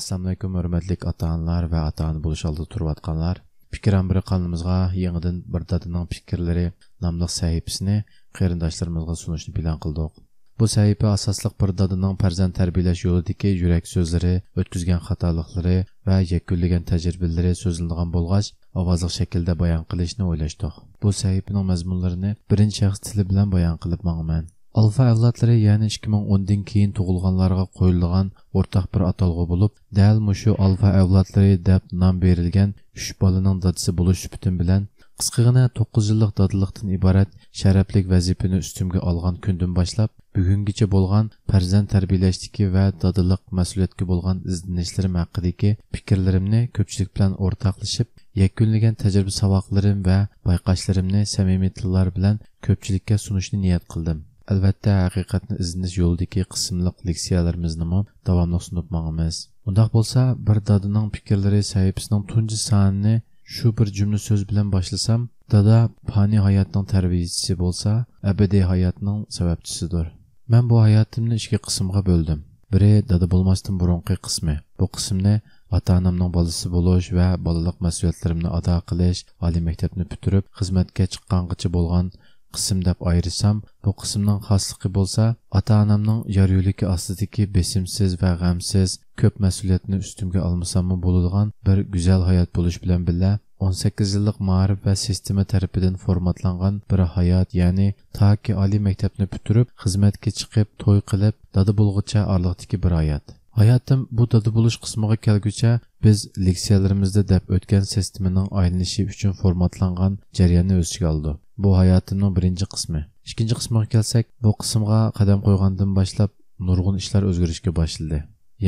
Assalamu alaykum hörmətlik ata-analar və ata-ana buluş aldı turvatqanlar. Fikir Ambiri kanalımızga yenidən bir dadıның fikirləri namlıq səhifəsini qeyrindaşlarımızga sunuşni plan qıldık. Bu səhifə asaslıq bir dadıның pərzənd tərbiyələş yoludakı yürək sözləri, ötküzgən xatalıqları və yekkunlagan təcrübələri sözləndiğən bolğaç avazlıq şəkildə bayan qilishni o'ylashdıq. Bu səhifənin məzmunlarini birinci şəxs tili bilan bayan qılıb mağman. Alfa avlodlari ya'ni 2010dan keyin tug'ilganlarga qo'yilgan o'rtaq bir atalg'u bo'lib, dal mushu alfa avlodlari deb nom berilgan 3 bolaning dadisi bo'lish sifatim bilan qisqagina 9 yillik dadiliqdan iborat sharaflik vazifani ustimga olgan kundan boshlab bugungacha bo'lgan farzand tarbiyalashdagi va dadiliq mas'uliyatga bo'lgan izlanishlarim haqidagi fikrlarimni ko'pchilik bilan o'rtoqlashib, yakunlagan tajriba saboqlarim va bayqashlarimni samimiy tillar bilan ko'pchilikka sunishni niyat qildim. Albatta haqiqatni izlanish yo'lidagi qismliq leksiyalarimizni davomli sunib mangamiz. Undaq bo'lsa, bir dadaning fikrlari sahifasining tunji sonini shu bir jumla so'z bilan boshlasam, dada fani hayotning tarbiyachisi bo'lsa, abadiy hayotning sababchisidir. Men bu hayotimni 2 qismga bo'ldim. Biri dada bo'lmasdan burunqi qismi. Bu qismni ota-onamning bolasi bo'lish va bolalik mas'uliyatlarimni ado qilish, oliy maktabni bitirib xizmatga chiqqangacha bo'lgan qism deb ayırsam, bu qismning xosligi bo'lsa, ota-onamning yor yo'ligi ostidagi besimsiz va g'amsiz ko'p mas'uliyatni ustimga olmasam bo'ladigan bir go'zal hayot bo'lish bilan birga 18 yillik ma'rif va sistema tarafidan formatlangan bir hayot, ya'ni toki oliy maktabni bitirib xizmatga chiqib to'y qilib dada bo'lguncha orliqdagi bir hayot. Hayotim bu dada bo'lish qismiga kelguncha biz leksiyalarimizda deb o'tgan sistemaning aylanishi uchun formatlangan jarayonni o'z ichiga oldi. Bu hayotimning birinchi qismi. Ikkinchi qismiga kelsak, bu qismga qadam qo'ygandan boshlab nurg'un ishlar o'zgarishga boshladi.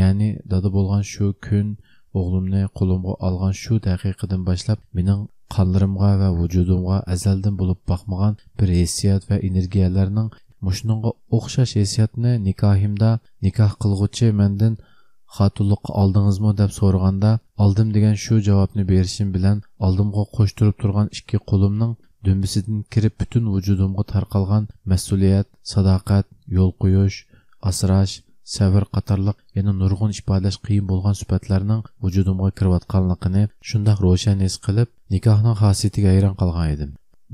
Ya'ni dada bo'lgan shu kun, o'g'limni qo'limga olgan shu daqiqadan boshlab mening qonlarimga va vujudimga azaldan bo'lib boqmagan bir hissiyot va energiyalarning mushunga o'xshash hissiyotni nikohimda nikoh qilg'uchi mendan xotinlik oldingizmi deb so'raganda, oldim degan shu javobni berishim bilan oldimga qo'shtirib turgan 2 qo'limning dümbisidan kirib butun vujudimga tarqalgan mas'uliyat, sadoqat, yo'l qo'yish, asrash, sabr qatorliq yana nurg'un ifodalash qiyin bo'lgan sifatlarning vujudimga kirayotganligini shundoq ro'shan his qilib, nikohning xosiyatiga hayron qolgan edim.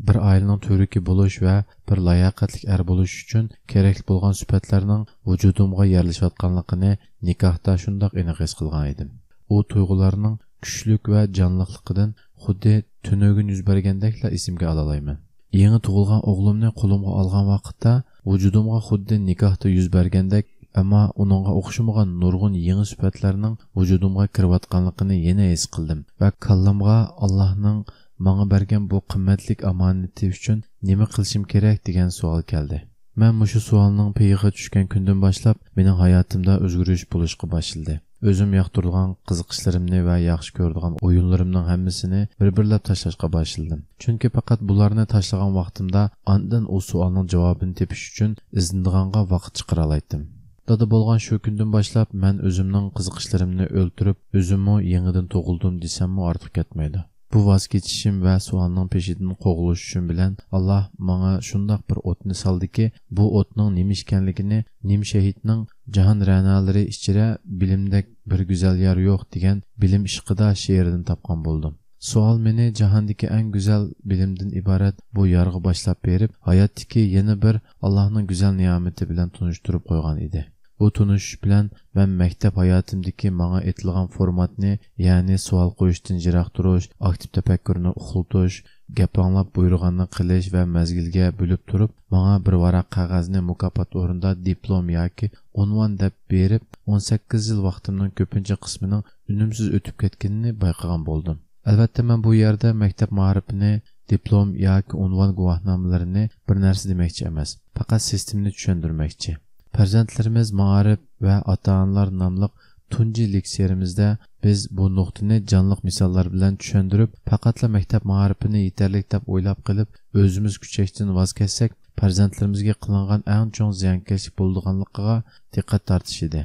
Bir oilaning to'riki bo'lish va bir layoqatli er bo'lish uchun kerakli bo'lgan sifatlarning vujudimga yerlashayotganligini nikohda shundoq aniq his qilgan edim. U tuyg'ularning kuchlik va jonliqligidan xuddi tunugun yuz bergandekla esimga olalayman. Yangi tug'ilgan o'g'limni qo'limga olgan vaqtda vujudimga xuddi nikohda yuz bergandek, ammo uningga o'xshamagan nurg'un yangi sifatlarning vujudimga kirayotganligini yana his qildim va kallamga Allohning menga bergan bu qimmatlik omonati uchun nima qilishim kerak degan savol keldi. Men mushu savolning peyiga tushgan kundan boshlab mening hayotimda o'zgarish bo'lishga boshladi. Özüm yoqtirgan qiziqishlarimni va yaxshi ko'radigan o'yinlarimning hammasini bir-birlab tashlashga boshladim. Chunki faqat bularni tashlagan vaqtimda ondan o savolning javobini tepish uchun izlandiganga vaqt chiqara oldim. Dada bo'lgan shu kundan boshlab men o'zimning qiziqishlarimni o'ltirib, o'zimni yangidan tug'ildim desammi ortiq ketmaydi. Bu voz kechishim va savolning peshidan qo'g'ilishim bilan Alloh menga shundoq bir o'tni soldiki, bu o'tning nima ekanligini, nim shahidning jahon ra'nolari ichida bilimdek bir go'zal yer yo'q degan bilim ishqida she'ridan topgan bo'ldim. Savol meni jahondagi eng go'zal bilimdan iborat bu yarg'i boshlab berib, hayotdagi yana bir Allohning go'zal ne'mati bilan tunishtirib qo'ygan edi. Bu tunishish bilan men maktab hayotimdagi menga etilgan formatni, ya'ni savol qo'yishdan jiroq turish, aktiv tafakkurni uxlatish, gap anglab buyurganni qilish va mazgilga bo'lib turib, menga bir varaq qog'ozni mukofot o'rinda diplom yoki unvon deb berib, 18 yil vaqtimning ko'pincha qismining unumsiz o'tib ketganini bayqagan bo'ldim. Albatta men bu yerda maktab ma'rifini, diplom yoki unvon guvohnomalarini bir narsa demoqchi emas, faqat sistemni tushuntirmoqchi. Farzandlarimiz ma'rif va ota-onalar nomli tunji leksiyarimizda biz bu nuqtani jonliq misollar bilan tushuntirib, faqatla maktab ma'rifini yetarli deb o'ylab qilib, o'zimiz kuchakdan voz kechsak, farzandlarimizga qilingan eng chong ziyonkashlik bo'lganligiga diqqat tortish edi.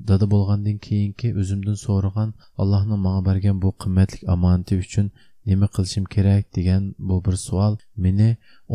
Dada bo'lgandan keyingi o'zimdan so'ragan Allohning menga bergan bu qimmatli omonati uchun nima qilishim kerak degan bu bir savol meni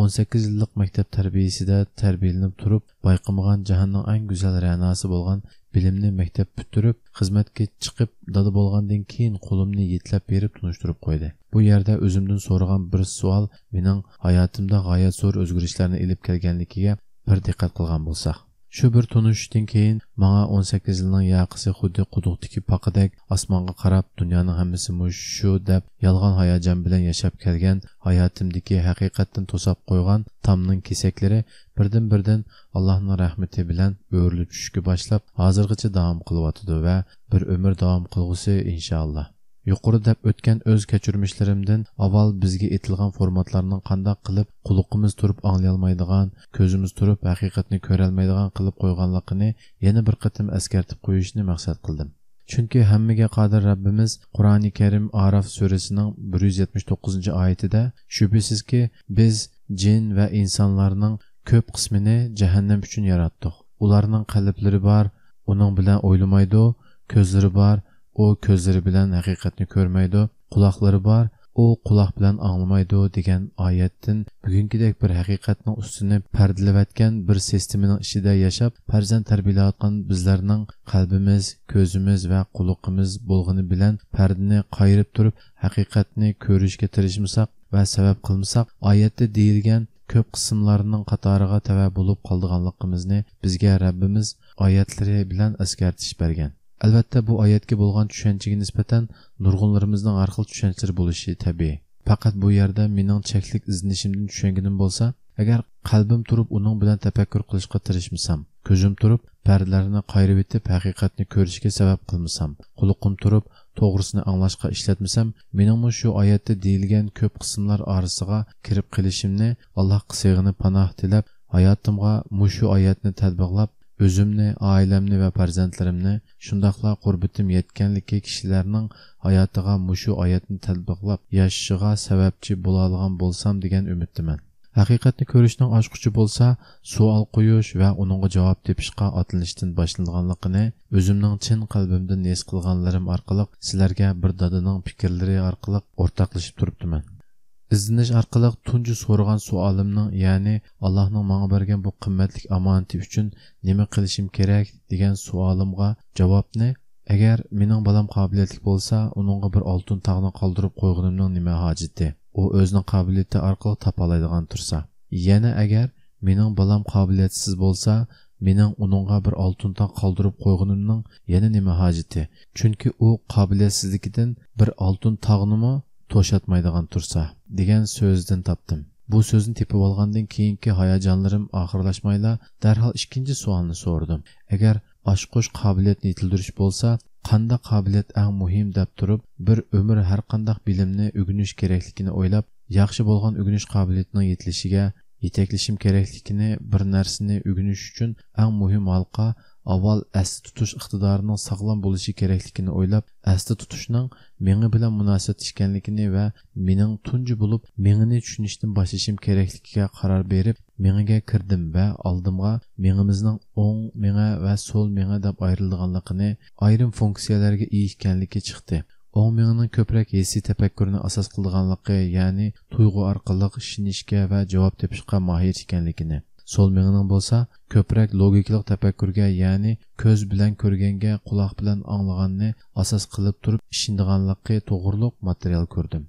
18 yillik maktab tarbiyasida tarbiyalanib turib, bayqamagan jahonning eng go'zal ra'nosi bo'lgan bilimni maktab bitirib xizmatga chiqib dada bo'lgandan keyin qo'limni yetlab berib tunishtirib qo'ydi. Bu yerda o'zimdan so'ragan bir savol mening hayotimda g'oyat zo'r o'zgarishlarni olib kelganligiga bir diqqat qilgan bo'lsak. Shu bir tunishdan keyin menga 18 yilning yaqisi xuddi quduqdagi paqidek osmonga qarab dunyoning hammasi shu deb yolg'on hayajon bilan yashab kelgan hayotimdagi haqiqatdan to'sab qo'ygan tamning kesaklari birdan Allohning rahmati bilan o'rilib tushishga boshlab hozirgacha davom qilyotdi va bir umr davom qilgusi inshaalloh. Yuqori deb o'tgan o'z kechirmishlarimdan avval bizga etilgan formatlarning qanday qilib quloqimiz turib anglayolmaydigan, ko'zimiz turib haqiqatni ko'ra olmaydigan qilib qo'yganligini yana bir qatim eskartib qo'yishni maqsad qildim. Chunki hammaga qodir Rabbimiz Qur'oni Karim Araf surasining 179-oyatida shubhisizki biz jin va insonlarning ko'p qismini jahannam uchun yaratdik. Ularning qalblari bor, uning bilan o'ylamaydi, ko'zlari bor, u ko'zlari bilan haqiqatni ko'rmaydi, quloqlari bor, u quloq bilan anglamaydi degan oyatdan bugünkidek bir haqiqatning ustini pardalayotgan bir sistemaning ichida yashab farzand tarbiyalayotgan bizlarning qalbimiz, ko'zimiz va quloqimiz bo'lgani bilan pardani qayirib turib haqiqatni ko'rishga tirishmasak va sabab qilmasak oyatda deyilgan ko'p qismlarning qatoriga tava bo'lib qolganligimizni bizga Rabbimiz oyatlari bilan eskartish bergan. Albatta bu oyatga bo'lgan tushunchaga nisbatan nurg'unlarimizning har xil tushunchalari bo'lishi tabiiy. Faqat bu yerda mening cheklik izlanishimdan tushunganim bo'lsa, agar qalbim turib uning bilan tafakkur qilishga tirishmasam, ko'zim turib pardalarni qayirib etib haqiqatni ko'rishga sabab qilmasam, quloqim turib to'g'risini anglashga ishlatmasam, meningmi shu oyatda deyilgan ko'p qismlar orasiga kirib qilishimni Allohga sig'inib panoh tilab, hayotimga mushu oyatni tatbiqlab o'zimni, oilamni va farzandlarimni shundoqla qurbitim yetganligi kishilarning hayotiga mushu oyatni tatbiqlab yashashiga sababchi bo'la olgan bo'lsam degan umiddaman. Haqiqatni ko'rishning ochquchi bo'lsa, savol qo'yish va uningga javob topishga otlanishdan boshlanganligini o'zimning chin qalbimdan his qilganlarim orqali sizlarga bir dadaning fikrlari orqali o'rtoqlashib turibdiman. İzlanish orqali tunji so'ragan savolimning, ya'ni Allohning menga bergan bu qimmatli omonati uchun nima qilishim kerak degan savolimga javobni, agar mening balam qobiliyatli bo'lsa, uningga bir oltin tog'ni qoldirib qo'yganimning nima hojati? U o'zining qobiliyati orqali topa oladigan tursa. Yana agar mening balam qobiliyatsiz bo'lsa, mening uningga bir oltin tog' qoldirib qo'yganimning yana nima hojati? Chunki u qobiliyatsizligidan bir oltin tog'nimi to'shatmaydigan tursa degan so'zdan topdim. Bu so'zni tepib olgandan keyingi hayajonlarim oxirlashmayla darhol ikkinchi savolni so'radim. Agar oshqo'sh qobiliyatni yetildirish bo'lsa, qanday qobiliyat eng muhim deb turib, bir umr har qanday bilimni o'rganish kerakligini o'ylab, yaxshi bo'lgan o'rganish qobiliyatining yetilishiga yetaklashim kerakligini, bir narsani o'rganish uchun eng muhim halqa avval asli tutish iqtidorining sog'lom bo'lishi kerakligini o'ylab, asli tutishning menga bilan munosabat ekanligini va mening tunji bo'lib mengani tushunishdan boshlashim kerakligiga qaror berib, menga kirdim va oldimga mengimizning o'ng menga va so'l menga deb ayrilganligini, ayrim funksiyalarga ega ekanligi chiqdi. O'ng mengining ko'proq hissiy tafakkurni asos qilganligi, ya'ni tuyg'u orqali ishinishga va javob topishga mohir ekanligini. Sol mengining bo'lsa, ko'proq logikalik tafakkurga, ya'ni ko'z bilan ko'rganga, quloq bilan anglaganni asos qilib turib ishindiganligi to'g'riliq material ko'rdim.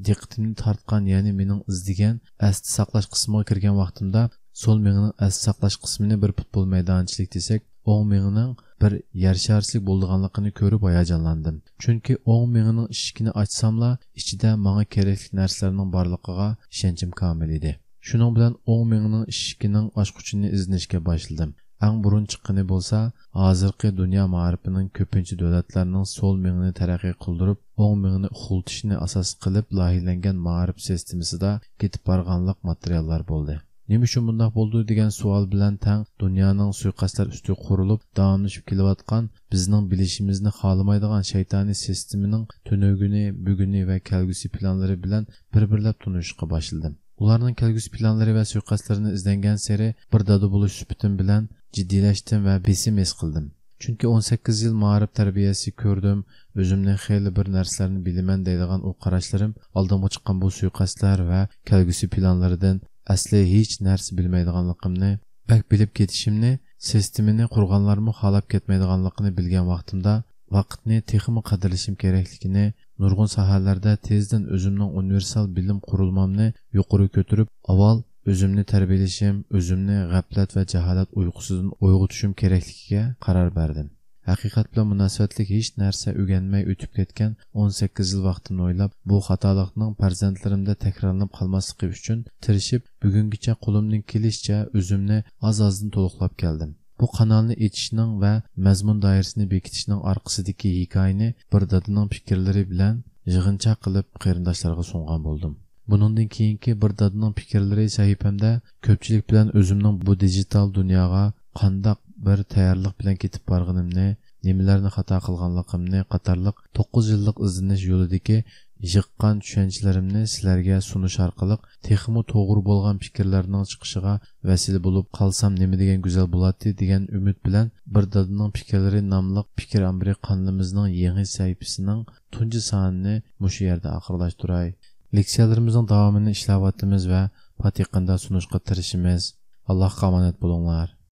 Diqqatimni tortgan, ya'ni mening izlagan asli saqlash qismiga kirgan vaqtimda sol mengining asli saqlash qismini bir futbol maydonchilik desak, o'ng mengining bir yer sharslik bo'lganligini ko'rib hayajonlandim. Chunki o'ng mengining eshigini ochsamla, ichida menga kerakli narsalarning borligiga ishonchim komil edi. Shuning bilan o'ng mengining ishigining ochquchini izlashga boshladim. Eng burun chiqqani bo'lsa, hozirgi dunyo ma'rifining ko'pincha davlatlarning sol mengini taraqqiy qildirib, o'ng mengini uxultishni asos qilib loyihalangan ma'rif sistemasida ketib borganlik materiallar bo'ldi. Nima uchun bunday bo'ldi degan savol bilan tang dunyoning suiqasdlar ustiga qurilib davomlashib kelayotgan, bizning bilishimizni xohlamaydigan shaytoniy sistemaning tunugini, buguni va kelgusi planlari bilan bir-birlab tunishga boshladim. Ularning kelgusi planlari va suiqasdlarini izlangan sari bir dada bo'lish supatim bilan jiddiylashdim va besim his qildim. Chunki 18 yil ma'rif tarbiyasi ko'rdim, o'zimni xeyli bir narsalarni bilaman deydigan o qarashlarim oldimga chiqqan bu suiqasdlar va kelgusi planlaridan asli hech narsa bilmaydiganligimni, bak bilib ketishimni sistemini qurganlarmı xalab ketmaydiganligini bilgan vaqtimda vaqtni texmi qadrlashim kerakligini, nurg'un sohalarda tezdan o'zimning universal bilim qurilmamni yuqori ko'tarib, avval o'zimni tarbiyalashim, o'zimni g'aflat va jaholat uyqusidan uyg'otishim kerakligiga qaror berdim. Haqiqat bilan munosabatlik hech narsa o'rganmay o'tib ketgan 18 yil vaqtimni o'ylab, bu xatolikning farzandlarimda takrorlanib qolmasligi uchun tirishib, bugungacha qo'limdan kelishicha o'zimni oz-ozdan to'liqlab keldim. Bu kanalni etishning va mazmun doirasini bekitishning orqasidagi hikoyani bir dadining fikrlari bilan yig'inchoq qilib qarindoshlarga sungan bo'ldim. Buningdan keyingi bir dadining fikrlari sahifamda ko'pchilik bilan o'zimning bu digital dunyoga qandoq bir tayyorlik bilan ketib borganimni, nimalarni xato qilganligimni qatorliq 9 yillik izlanish yo'lidagi yiqqan tushunchalarimni sizlarga sunish orqali texmi to'g'ri bo'lgan fikrlarning chiqishiga vasila bo'lib qolsam nima degan go'zal bo'ladi degan umid bilan bir dadining fikrlari nomli fikr amri qonimizning yangi sahifasining tunji sonini mushu yerda oxirlashtiray. Leksiyalarimizning davomini ishlayotimiz va patiqanda sunishga tirishimiz. Allohga omonat bo'linglar.